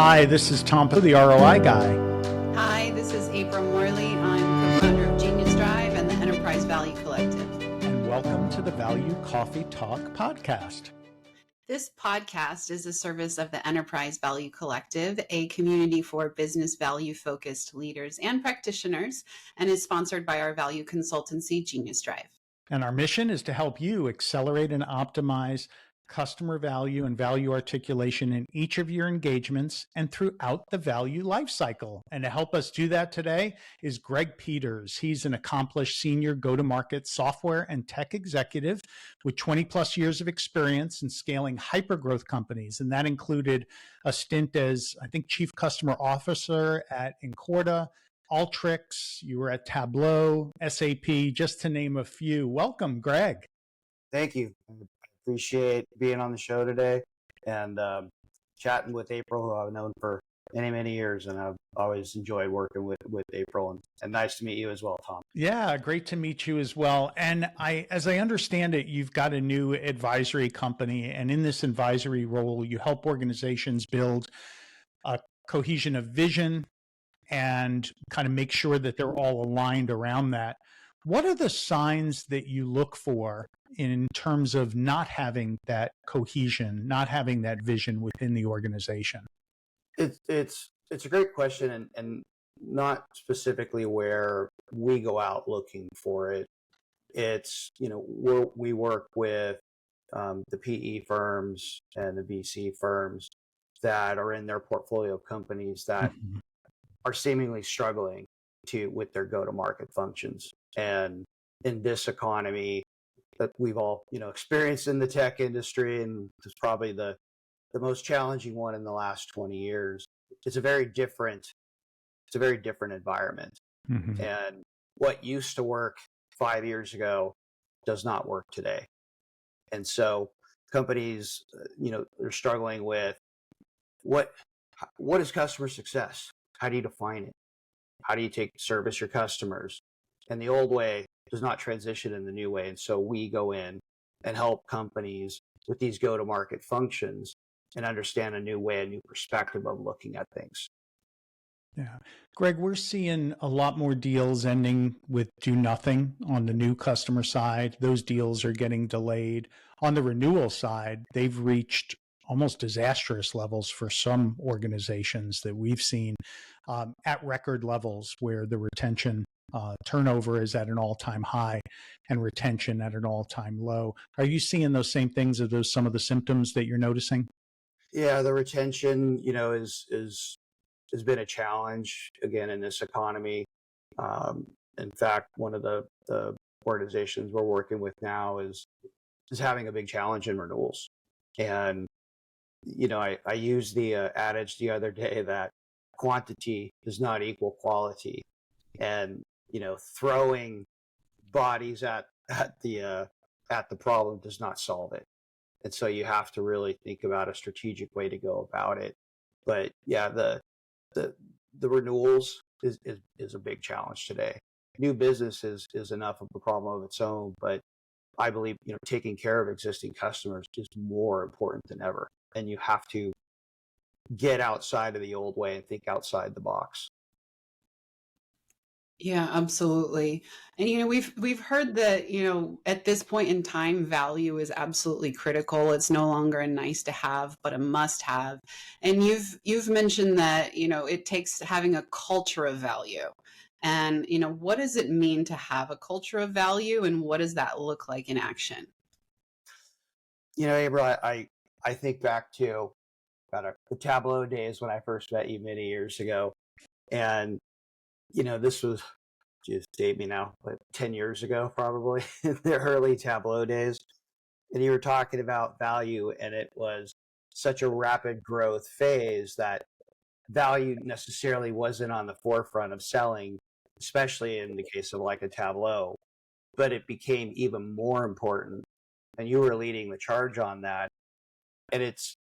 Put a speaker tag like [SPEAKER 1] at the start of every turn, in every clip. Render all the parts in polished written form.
[SPEAKER 1] Hi, this is Tom Pisello, the ROI Guy.
[SPEAKER 2] Hi, this is April Morley. I'm co-founder of Genius Drive and the Enterprise Value Collective.
[SPEAKER 1] And welcome to the Value Coffee Talk podcast.
[SPEAKER 2] This podcast is a service of the Enterprise Value Collective, a community for business value-focused leaders and practitioners, and is sponsored by our value consultancy, Genius Drive.
[SPEAKER 1] And our mission is to help you accelerate and optimize customer value and value articulation in each of your engagements and throughout the value lifecycle. And to help us do that today is Greg Peters. He's an accomplished senior go-to-market software and tech executive with 20 plus years of experience in scaling hypergrowth companies. And that included a stint as, I think, chief customer officer at Incorda, Alteryx, you were at Tableau, SAP, just to name a few. Welcome, Greg.
[SPEAKER 3] Thank you. I appreciate being on the show today and chatting with April, who I've known for many, many years, and I've always enjoyed working with April. And nice to meet you as well, Tom.
[SPEAKER 1] Yeah, great to meet you as well. And as I understand it, you've got a new advisory company, and in this advisory role, you help organizations build a cohesion of vision and kind of make sure that they're all aligned around that. What are the signs that you look for in terms of not having that cohesion, not having that vision within the organization?
[SPEAKER 3] It's a great question, and not specifically where we go out looking for it. It's, we work with the PE firms and the VC firms that are in their portfolio of companies that are seemingly struggling with their go-to-market functions. And in this economy that we've all, experienced in the tech industry, and it's probably the most challenging one in the last 20 years, it's a very different environment.
[SPEAKER 1] Mm-hmm.
[SPEAKER 3] And what used to work 5 years ago does not work today. And so companies, they're struggling with what is customer success? How do you define it? How do you service your customers? And the old way does not transition in the new way. And so we go in and help companies with these go-to-market functions and understand a new way, a new perspective of looking at things.
[SPEAKER 1] Yeah. Greg, we're seeing a lot more deals ending with do nothing on the new customer side. Those deals are getting delayed. On the renewal side, they've reached almost disastrous levels for some organizations that we've seen at record levels, where the retention turnover is at an all-time high and retention at an all-time low. Are you seeing those same things? Are those some of the symptoms that you're noticing?
[SPEAKER 3] Yeah, the retention, has been a challenge again in this economy. In fact, one of the organizations we're working with now is having a big challenge in renewals. And I used the adage the other day that quantity does not equal quality, and throwing bodies at the problem does not solve it. And so you have to really think about a strategic way to go about it. But yeah, the renewals is a big challenge today. New business is enough of a problem of its own, but I believe taking care of existing customers is more important than ever. And you have to get outside of the old way and think outside the box.
[SPEAKER 2] Yeah, absolutely. And we've heard that, at this point in time, value is absolutely critical. It's no longer a nice to have, but a must have. And you've mentioned that, it takes having a culture of value. And, what does it mean to have a culture of value, and what does that look like in action?
[SPEAKER 3] April, I think back to the Tableau days when I first met you many years ago. And, this was, just date me now, but 10 years ago, probably, in the early Tableau days. And you were talking about value, and it was such a rapid growth phase that value necessarily wasn't on the forefront of selling, especially in the case of like a Tableau, but it became even more important. And you were leading the charge on that. And it's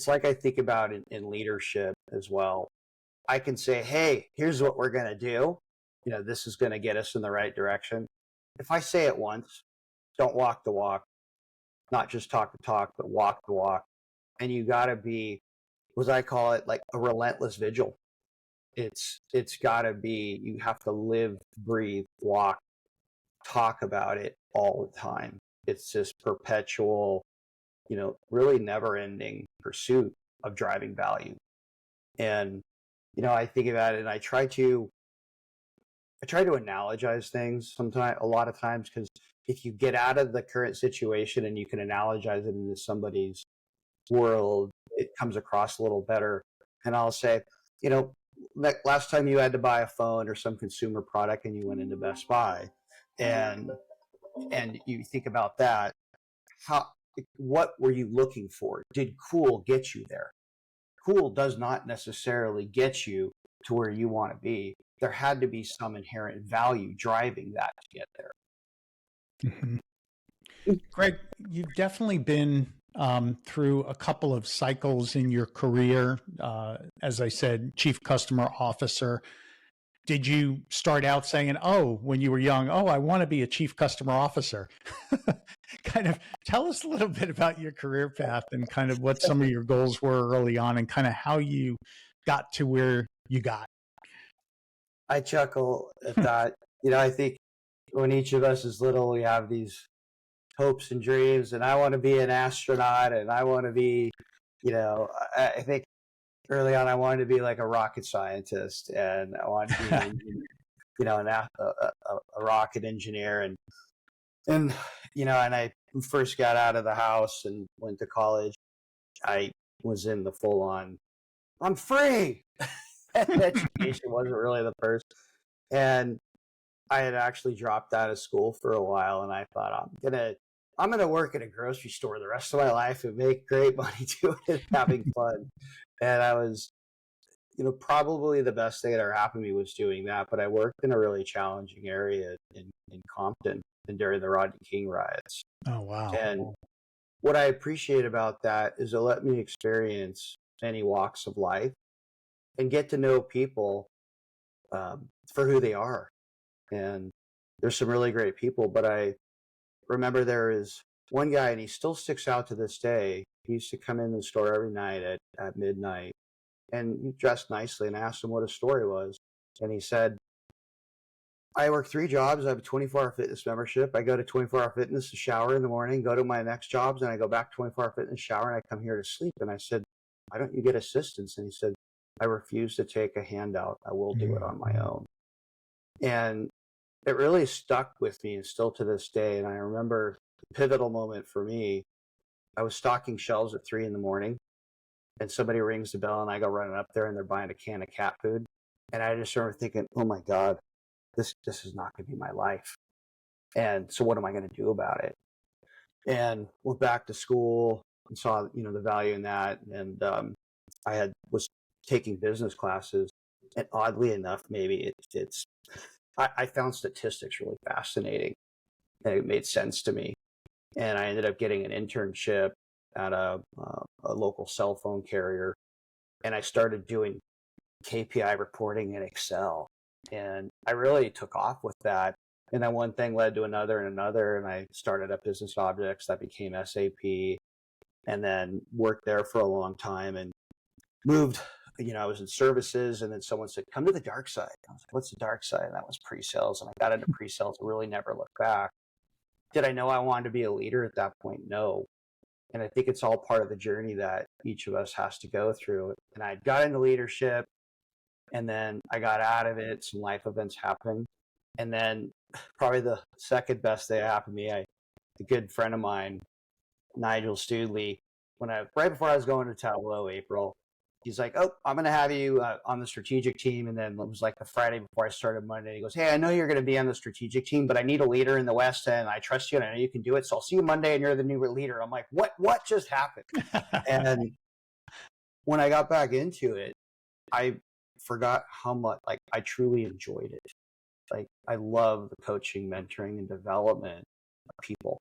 [SPEAKER 3] like I think about in leadership as well. I can say, hey, here's what we're going to do. This is going to get us in the right direction. If I say it once, don't walk the walk, not just talk the talk, but walk the walk. And you got to be was, I call it like a relentless vigil. It's got to be, you have to live, breathe, walk, talk about it all the time. It's this perpetual, really never ending pursuit of driving value. And, I think about it and I try to analogize things sometimes, a lot of times, because if you get out of the current situation and you can analogize it into somebody's world, it comes across a little better. And I'll say, like last time you had to buy a phone or some consumer product and you went into Best Buy, and you think about that, what were you looking for? Did cool get you there? Cool does not necessarily get you to where you want to be. There had to be some inherent value driving that to get there.
[SPEAKER 1] Mm-hmm. Greg, you've definitely been through a couple of cycles in your career. As I said, chief customer officer. Did you start out saying, oh, when you were young, oh, I want to be a chief customer officer? Kind of tell us a little bit about your career path and kind of what some of your goals were early on and kind of how you got to where you got.
[SPEAKER 3] I chuckle at that. I think when each of us is little, we have these hopes and dreams, and I want to be an astronaut, and I want to be, I think early on I wanted to be like a rocket scientist, and I wanted to be, a rocket engineer, and and I first got out of the house and went to college. I was in the full on, I'm free. Education wasn't really the first, and I had actually dropped out of school for a while, and I thought I'm gonna work at a grocery store the rest of my life and make great money doing it, having fun. And I was, probably the best thing that ever happened to me was doing that. But I worked in a really challenging area in Compton and during the Rodney King riots.
[SPEAKER 1] Oh, wow.
[SPEAKER 3] And what I appreciate about that is it let me experience many walks of life and get to know people for who they are. And there's some really great people, but I remember there is one guy, and he still sticks out to this day. He used to come in the store every night at midnight, and he dressed nicely, and I asked him what his story was. And he said, I work 3 jobs. I have a 24-hour fitness membership. I go to 24-hour fitness to shower in the morning, go to my next jobs, and I go back to 24-hour fitness, shower, and I come here to sleep. And I said, why don't you get assistance? And he said, I refuse to take a handout. I will do it on my own. And it really stuck with me, and still to this day. And I remember the pivotal moment for me. I was stocking shelves at 3 a.m, and somebody rings the bell, and I go running up there, and they're buying a can of cat food. And I just remember thinking, oh my God, this is not going to be my life. And so what am I going to do about it? And went back to school and saw, the value in that. And I was taking business classes, and oddly enough, maybe I found statistics really fascinating, and it made sense to me. And I ended up getting an internship at a local cell phone carrier, and I started doing KPI reporting in Excel, and I really took off with that. And then one thing led to another and another, and I started up Business Objects that became SAP, and then worked there for a long time and moved. I was in services, and then someone said, come to the dark side. I was like, what's the dark side? And that was pre-sales. And I got into pre-sales and really never looked back. Did I know I wanted to be a leader at that point? No. And I think it's all part of the journey that each of us has to go through. And I got into leadership, and then I got out of it. Some life events happened. And then probably the second best thing that happened to me, a good friend of mine, Nigel Studley, right before I was going to Tableau, April, he's like, oh, I'm going to have you on the strategic team. And then it was like the Friday before I started Monday. He goes, hey, I know you're going to be on the strategic team, but I need a leader in the West End. I trust you, and I know you can do it. So I'll see you Monday, and you're the new leader. I'm like, what just happened? And when I got back into it, I forgot how much, I truly enjoyed it. I love the coaching, mentoring, and development of people.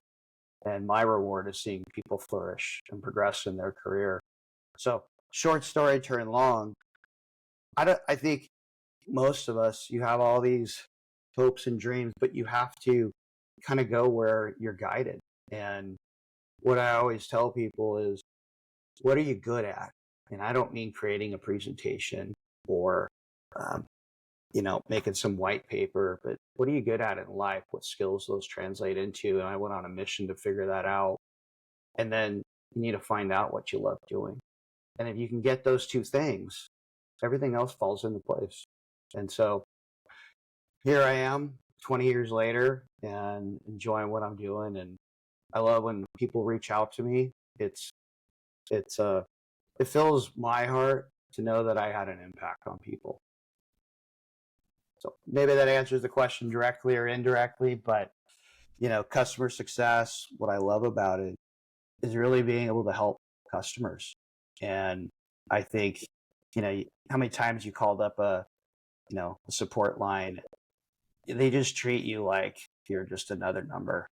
[SPEAKER 3] And my reward is seeing people flourish and progress in their career. So short story turned long. I think most of us, you have all these hopes and dreams, but you have to kind of go where you're guided. And what I always tell people is, what are you good at? And I don't mean creating a presentation or, making some white paper, but what are you good at in life? What skills those translate into? And I went on a mission to figure that out. And then you need to find out what you love doing. And if you can get those two things, everything else falls into place. And so here I am 20 years later and enjoying what I'm doing. And I love when people reach out to me. It fills my heart to know that I had an impact on people. So maybe that answers the question directly or indirectly, but customer success, what I love about it is really being able to help customers. And I think, how many times you called up a support line, they just treat you like you're just another number.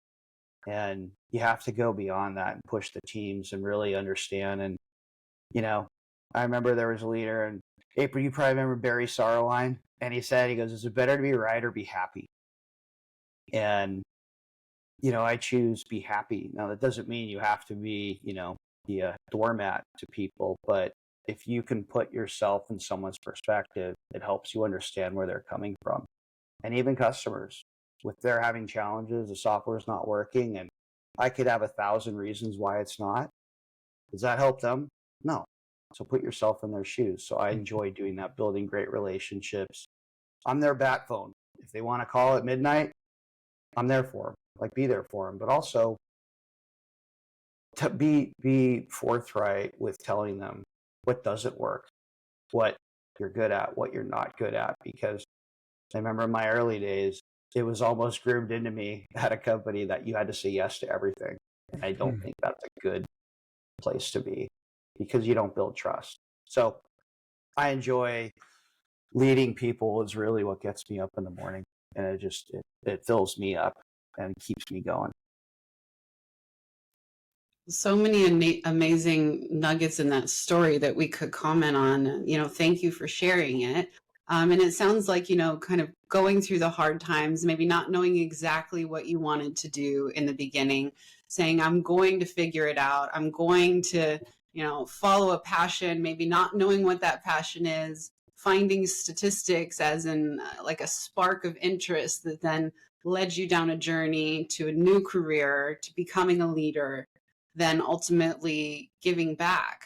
[SPEAKER 3] And you have to go beyond that and push the teams and really understand. And, I remember there was a leader, and April, you probably remember Barry Sarline, and he goes, is it better to be right or be happy? And, I choose be happy. Now, that doesn't mean you have to be a doormat to people, but if you can put yourself in someone's perspective, it helps you understand where they're coming from. And even customers, if they're having challenges, the software is not working, and I could have 1,000 reasons why it's not. Does that help them? No. So put yourself in their shoes. So I enjoy doing that, building great relationships. I'm their backbone. If they want to call at midnight, I'm there for them. Be there for them. But also to be forthright with telling them what doesn't work, what you're good at, what you're not good at. Because I remember in my early days, it was almost groomed into me at a company that you had to say yes to everything. And I don't think that's a good place to be, because you don't build trust. So I enjoy leading people is really what gets me up in the morning. And it fills me up and keeps me going.
[SPEAKER 2] So many amazing nuggets in that story that we could comment on. Thank you for sharing it. And it sounds like, kind of going through the hard times, maybe not knowing exactly what you wanted to do in the beginning, saying, I'm going to figure it out. I'm going to, follow a passion, maybe not knowing what that passion is, finding statistics as in like a spark of interest that then led you down a journey to a new career, to becoming a leader, then ultimately giving back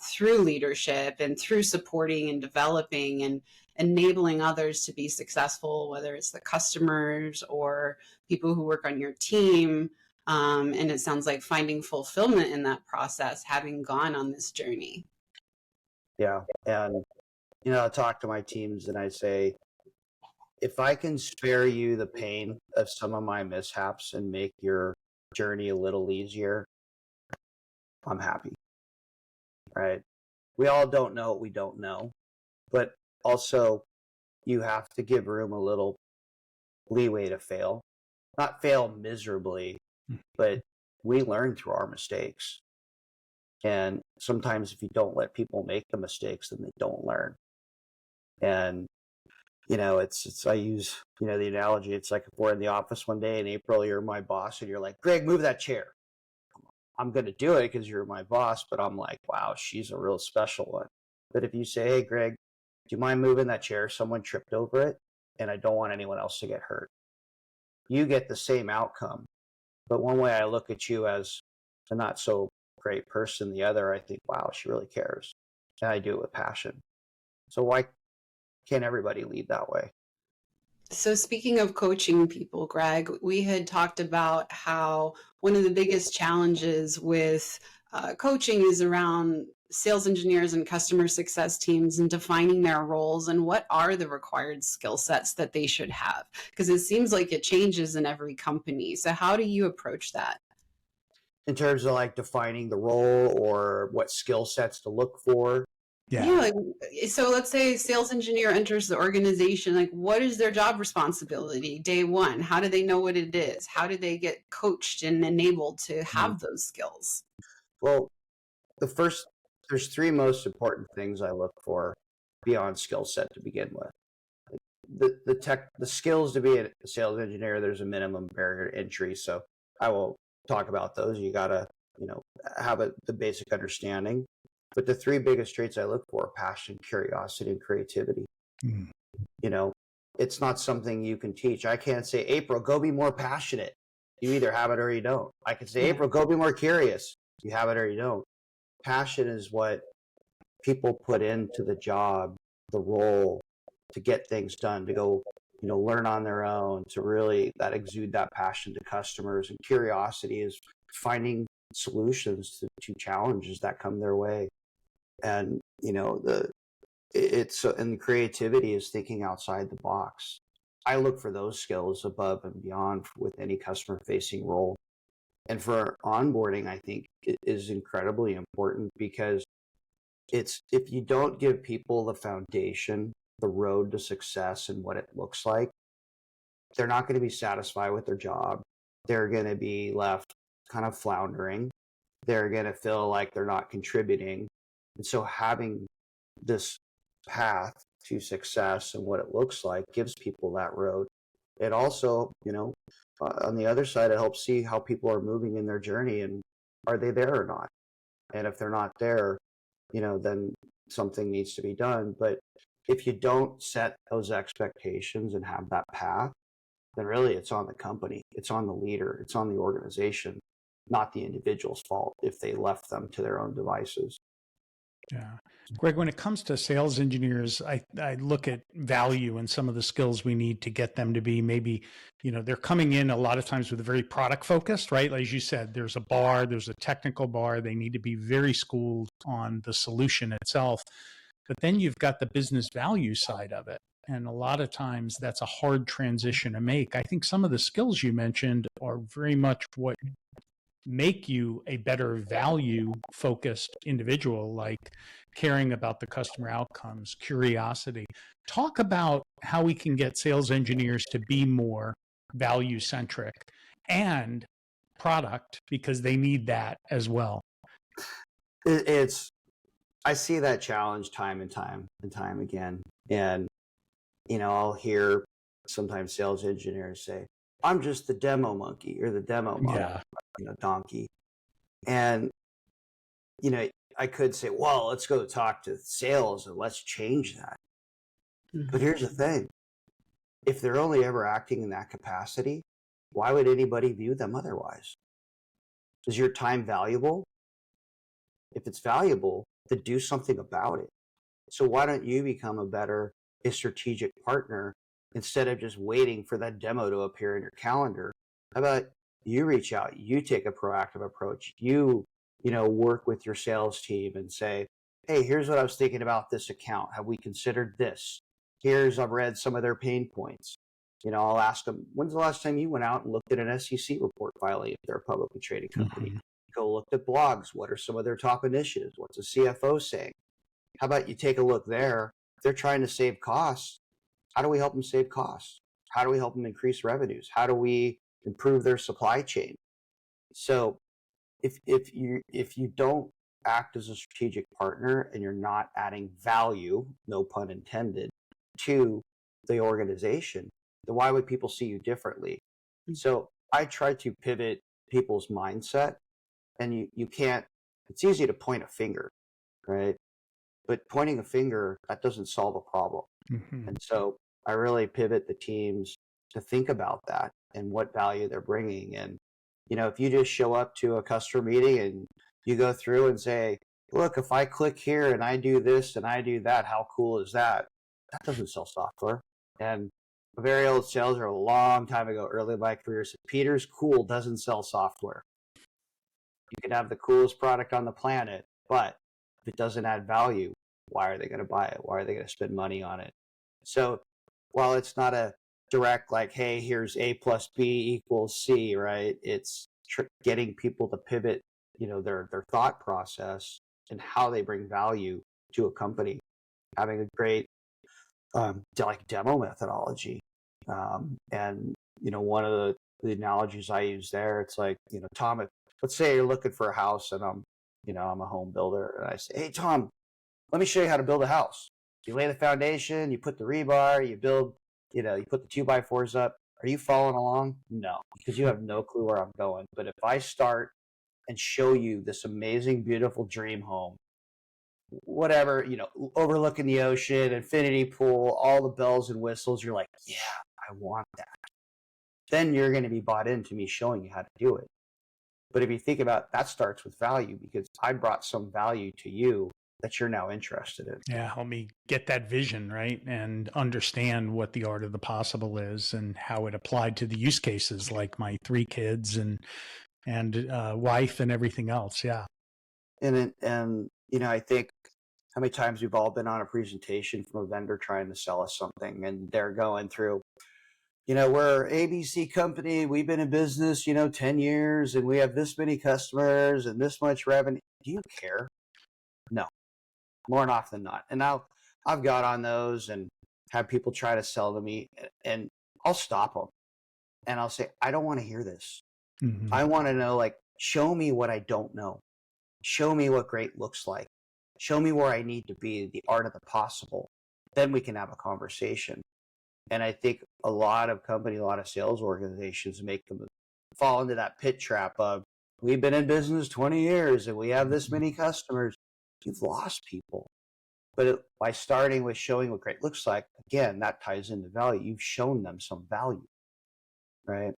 [SPEAKER 2] through leadership and through supporting and developing and enabling others to be successful, whether it's the customers or people who work on your team. And it sounds like finding fulfillment in that process, having gone on this journey.
[SPEAKER 3] Yeah. And, I talk to my teams and I say, if I can spare you the pain of some of my mishaps and make your journey a little easier, I'm happy. Right? We all don't know what we don't know, but also you have to give room a little leeway to fail. Not fail miserably, but we learn through our mistakes. And sometimes if you don't let people make the mistakes, then they don't learn. And I use the analogy. It's like if we're in the office one day and April, you're my boss, and you're like, Greg, move that chair. I'm going to do it because you're my boss, but I'm like, wow, she's a real special one. But if you say, hey, Greg, do you mind moving that chair? Someone tripped over it, and I don't want anyone else to get hurt. You get the same outcome. But one way I look at you as a not so great person, the other, I think, wow, she really cares. And I do it with passion. So why can't everybody lead that way?
[SPEAKER 2] So speaking of coaching people, Greg, we had talked about how one of the biggest challenges with coaching is around sales engineers and customer success teams and defining their roles and what are the required skill sets that they should have, because it seems like it changes in every company. So how do you approach that?
[SPEAKER 3] In terms of like defining the role or what skill sets to look for?
[SPEAKER 2] Yeah. So let's say a sales engineer enters the organization. Like, what is their job responsibility day one? How do they know what it is? How do they get coached and enabled to have those skills?
[SPEAKER 3] Well, there's three most important things I look for beyond skill set to begin with. The skills to be a sales engineer, there's a minimum barrier to entry. So I will talk about those. You gotta, have the basic understanding. But the three biggest traits I look for are passion, curiosity, and creativity.
[SPEAKER 1] Mm.
[SPEAKER 3] You know, it's not something you can teach. I can't say, April, go be more passionate. You either have it or you don't. I can say, April, go be more curious. You have it or you don't. Passion is what people put into the job, the role, to get things done, to go, learn on their own, to really exude that passion to customers. And curiosity is finding solutions to challenges that come their way. And, and creativity is thinking outside the box. I look for those skills above and beyond with any customer facing role. And for onboarding, I think it is incredibly important, because if you don't give people the foundation, the road to success and what it looks like, they're not going to be satisfied with their job. They're going to be left kind of floundering. They're going to feel like they're not contributing. And so having this path to success and what it looks like gives people that road. It also, on the other side, it helps see how people are moving in their journey and are they there or not? And if they're not there, then something needs to be done. But if you don't set those expectations and have that path, then really it's on the company, it's on the leader, it's on the organization, not the individual's fault if they left them to their own devices.
[SPEAKER 1] Yeah. Greg, when it comes to sales engineers, I look at value and some of the skills we need to get them to be maybe, they're coming in a lot of times with a very product focused, right? As you said, there's a technical bar. They need to be very schooled on the solution itself. But then you've got the business value side of it. And a lot of times that's a hard transition to make. I think some of the skills you mentioned are very much what make you a better value focused individual, like caring about the customer outcomes, curiosity. Talk about how we can get sales engineers to be more value centric and product, because they need that as well.
[SPEAKER 3] I see that challenge time and time again. And, I'll hear sometimes sales engineers say, I'm just the demo monkey or the demo donkey. And, I could say, well, let's go talk to sales and let's change that. Mm-hmm. But here's the thing. If they're only ever acting in that capacity, why would anybody view them otherwise? Is your time valuable? If it's valuable, then do something about it. So why don't you become a strategic partner instead of just waiting for that demo to appear in your calendar? How about you reach out, you take a proactive approach, you work with your sales team and say, hey, here's what I was thinking about this account. Have we considered this? I've read some of their pain points. I'll ask them, when's the last time you went out and looked at an SEC report filing if they're a publicly traded company? Mm-hmm. Go look at blogs. What are some of their top initiatives? What's the CFO saying? How about you take a look there? If they're trying to save costs, how do we help them save costs? How do we help them increase revenues? How do we improve their supply chain? So if you don't act as a strategic partner and you're not adding value, no pun intended, to the organization, then why would people see you differently? So I try to pivot people's mindset, and you can't, it's easy to point a finger, right? But pointing a finger, that doesn't solve a problem. Mm-hmm. And so I really pivot the teams to think about that and what value they're bringing. And, if you just show up to a customer meeting and you go through and say, look, if I click here and I do this and I do that, how cool is that? That doesn't sell software. And a very old salesman a long time ago, early in my career, said, Peter's cool doesn't sell software. You can have the coolest product on the planet, but if it doesn't add value, why are they going to buy it? Why are they going to spend money on it? So while it's not a direct like, hey, here's A plus B equals C, right? It's getting people to pivot, their thought process and how they bring value to a company, having a great demo methodology. And, one of the analogies I use there, it's like, Tom, let's say you're looking for a house and I'm a home builder, and I say, hey, Tom, let me show you how to build a house. You lay the foundation, you put the rebar, you build, you put the 2x4s up. Are you following along? No, because you have no clue where I'm going. But if I start and show you this amazing, beautiful dream home, whatever, overlooking the ocean, infinity pool, all the bells and whistles. You're like, yeah, I want that. Then you're going to be bought into me showing you how to do it. But if you think about it, that starts with value, because I brought some value to you that you're now interested in.
[SPEAKER 1] Yeah, help me get that vision, right? And understand what the art of the possible is and how it applied to the use cases like my 3 kids and wife and everything else. Yeah.
[SPEAKER 3] And I think how many times we've all been on a presentation from a vendor trying to sell us something, and they're going through, we're ABC company, we've been in business, 10 years, and we have this many customers and this much revenue. Do you care? No, more than often than not. And now I've got on those and have people try to sell to me, and I'll stop them and I'll say, I don't want to hear this.
[SPEAKER 1] Mhm.
[SPEAKER 3] I want to know, like, show me what I don't know. Show me what great looks like. Show me where I need to be, the art of the possible. Then we can have a conversation. And I think a lot of sales organizations make them fall into that pit trap of, we've been in business 20 years and we have this many customers. You've lost people. But by starting with showing what great looks like, again, that ties into value. You've shown them some value, right?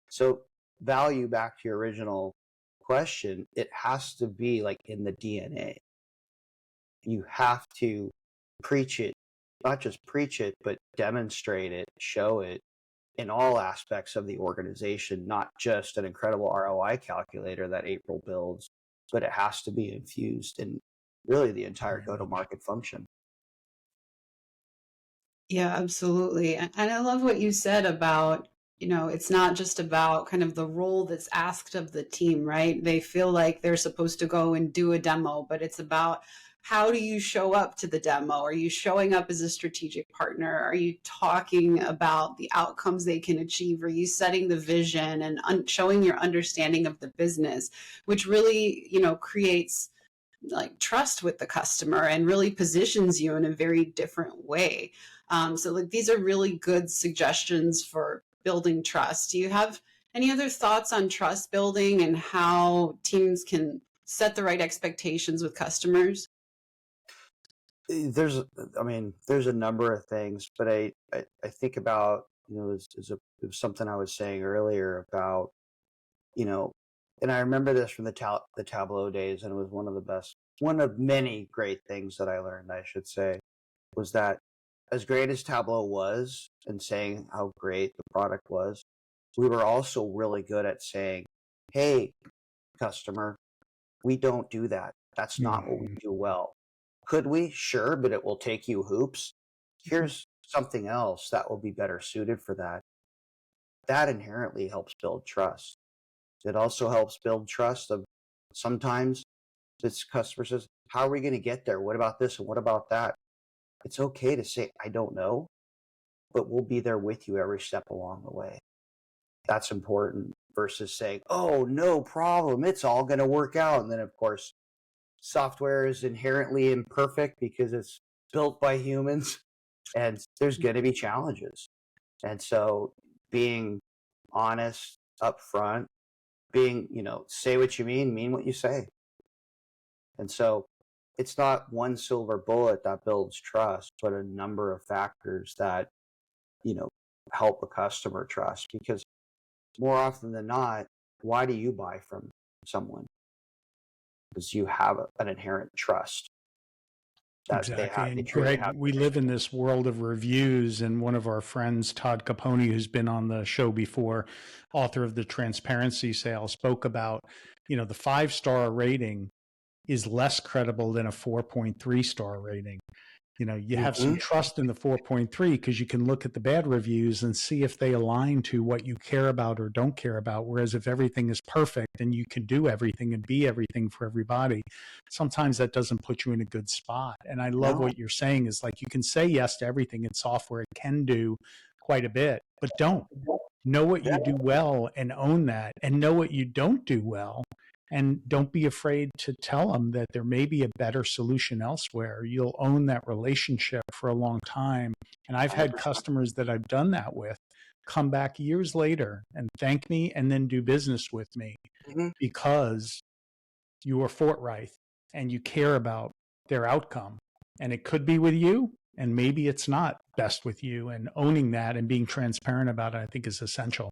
[SPEAKER 3] So value, back to your original question, it has to be like in the DNA. You have to preach it, not just preach it, but demonstrate it, show it in all aspects of the organization, not just an incredible ROI calculator that April builds, but it has to be infused in really the entire go-to-market function.
[SPEAKER 2] Yeah, absolutely. And I love what you said about, it's not just about kind of the role that's asked of the team, right? They feel like they're supposed to go and do a demo, but it's about, how do you show up to the demo? Are you showing up as a strategic partner? Are you talking about the outcomes they can achieve? Are you setting the vision and showing your understanding of the business, which really, creates like trust with the customer and really positions you in a very different way. So like these are really good suggestions for building trust. Do you have any other thoughts on trust building and how teams can set the right expectations with customers?
[SPEAKER 3] There's a number of things, but I think about, it was something I was saying earlier about, and I remember this from the Tableau days, and it was one of many great things that I learned, I should say, was that as great as Tableau was and saying how great the product was, we were also really good at saying, hey, customer, we don't do that. That's not what we do well. Could we? Sure, but it will take you hoops. Here's something else that will be better suited for that. That inherently helps build trust. It also helps build trust of, sometimes this customer says, how are we going to get there? What about this and what about that? It's okay to say, I don't know, but we'll be there with you every step along the way. That's important versus saying, oh, no problem, it's all going to work out. And then, of course, software is inherently imperfect because it's built by humans, and there's going to be challenges. And so being honest up front, being, say what you mean what you say. And so it's not one silver bullet that builds trust, but a number of factors that, help a customer trust. Because more often than not, why do you buy from someone? Because you have an inherent trust that
[SPEAKER 1] Exactly.
[SPEAKER 3] they
[SPEAKER 1] And
[SPEAKER 3] truly
[SPEAKER 1] Greg,
[SPEAKER 3] have.
[SPEAKER 1] we live in this world of reviews. And one of our friends, Todd Capone, who's been on the show before, author of the Transparency Sale, spoke about, the 5-star rating is less credible than a 4.3-star rating. You have some trust in the 4.3 because you can look at the bad reviews and see if they align to what you care about or don't care about. Whereas if everything is perfect and you can do everything and be everything for everybody, sometimes that doesn't put you in a good spot. And I love what you're saying is, like, you can say yes to everything in software. It can do quite a bit, but don't. Know what you do well and own that, and know what you don't do well. And don't be afraid to tell them that there may be a better solution elsewhere. You'll own that relationship for a long time. And I've had customers that I've done that with come back years later and thank me and then do business with me because you are forthright and you care about their outcome. And it could be with you, and maybe it's not best with you. And owning that and being transparent about it, I think, is essential.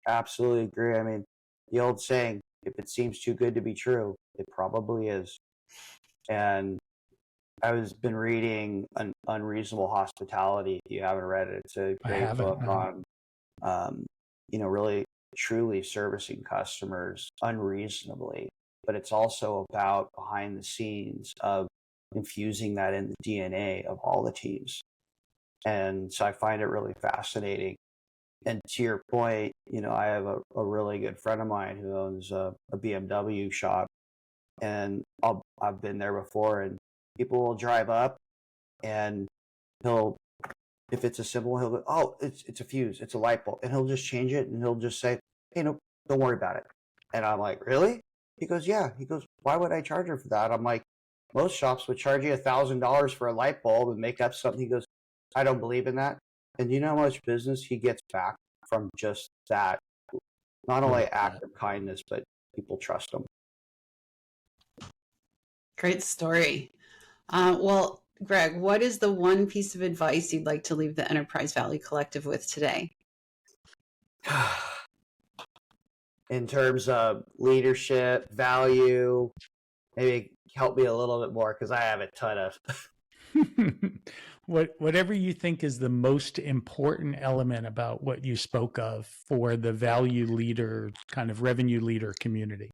[SPEAKER 3] Absolutely agree. I mean, the old saying, if it seems too good to be true, it probably is. And I was been reading Unreasonable Hospitality. If you haven't read it, it's a great book on, really truly servicing customers unreasonably. But it's also about behind the scenes of infusing that in the DNA of all the teams. And so I find it really fascinating. And to your point, I have a really good friend of mine who owns a BMW shop, and I've been there before, and people will drive up and if it's a symbol, he'll go, oh, it's a fuse, it's a light bulb. And he'll just change it, and he'll just say, hey, no, don't worry about it. And I'm like, really? He goes, yeah. He goes, why would I charge her for that? I'm like, most shops would charge you $1,000 for a light bulb and make up something. He goes, I don't believe in that. And do you know how much business he gets back from just that? Not only act of kindness, but people trust him.
[SPEAKER 2] Great story. Well, Greg, what is the one piece of advice you'd like to leave the Enterprise Value Collective with today?
[SPEAKER 3] In terms of leadership, value, maybe help me a little bit more, because I have a ton of.
[SPEAKER 1] Whatever you think is the most important element about what you spoke of for the value leader, kind of revenue leader community.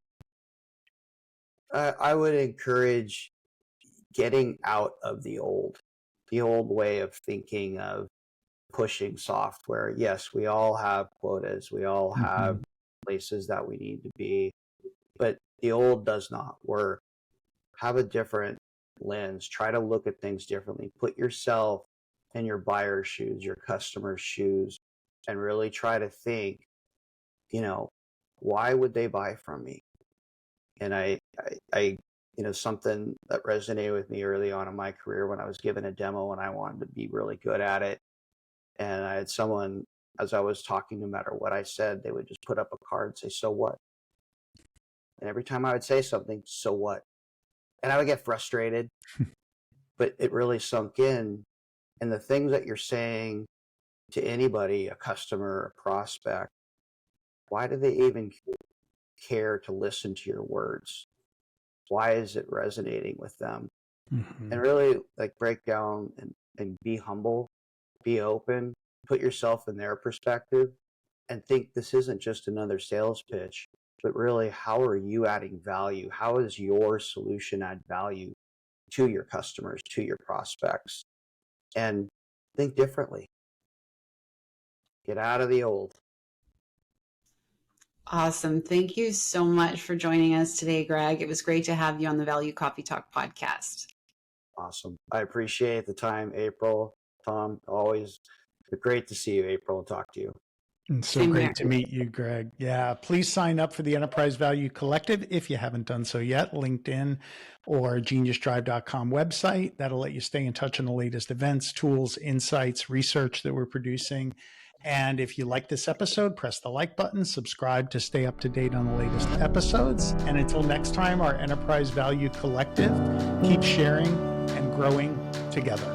[SPEAKER 3] I would encourage getting out of the old way of thinking of pushing software. Yes, we all have quotas. We all have places that we need to be, but the old does not work. Have a different lens. Try to look at things differently. Put yourself in your buyer's shoes, your customer's shoes, and really try to think, why would they buy from me? And I something that resonated with me early on in my career, when I was given a demo and I wanted to be really good at it. And I had someone, as I was talking, no matter what I said, they would just put up a card and say, so what? And every time I would say something, so what? And I would get frustrated, but it really sunk in. And the things that you're saying to anybody, a customer, a prospect, why do they even care to listen to your words? Why is it resonating with them? And really break down and be humble, be open, put yourself in their perspective, and think this isn't just another sales pitch, but really, how are you adding value? How does your solution add value to your customers, to your prospects? And think differently. Get out of the old.
[SPEAKER 2] Awesome. Thank you so much for joining us today, Greg. It was great to have you on the Value Coffee Talk podcast.
[SPEAKER 3] Awesome. I appreciate the time, April, Tom. Always great to see you, April, and talk to you.
[SPEAKER 1] It's so great to meet you, Greg. Yeah, please sign up for the Enterprise Value Collective if you haven't done so yet. LinkedIn or geniusdrive.com website. That'll let you stay in touch on the latest events, tools, insights, research that we're producing. And if you like this episode, press the like button, subscribe to stay up to date on the latest episodes. And until next time, our Enterprise Value Collective, keep sharing and growing together.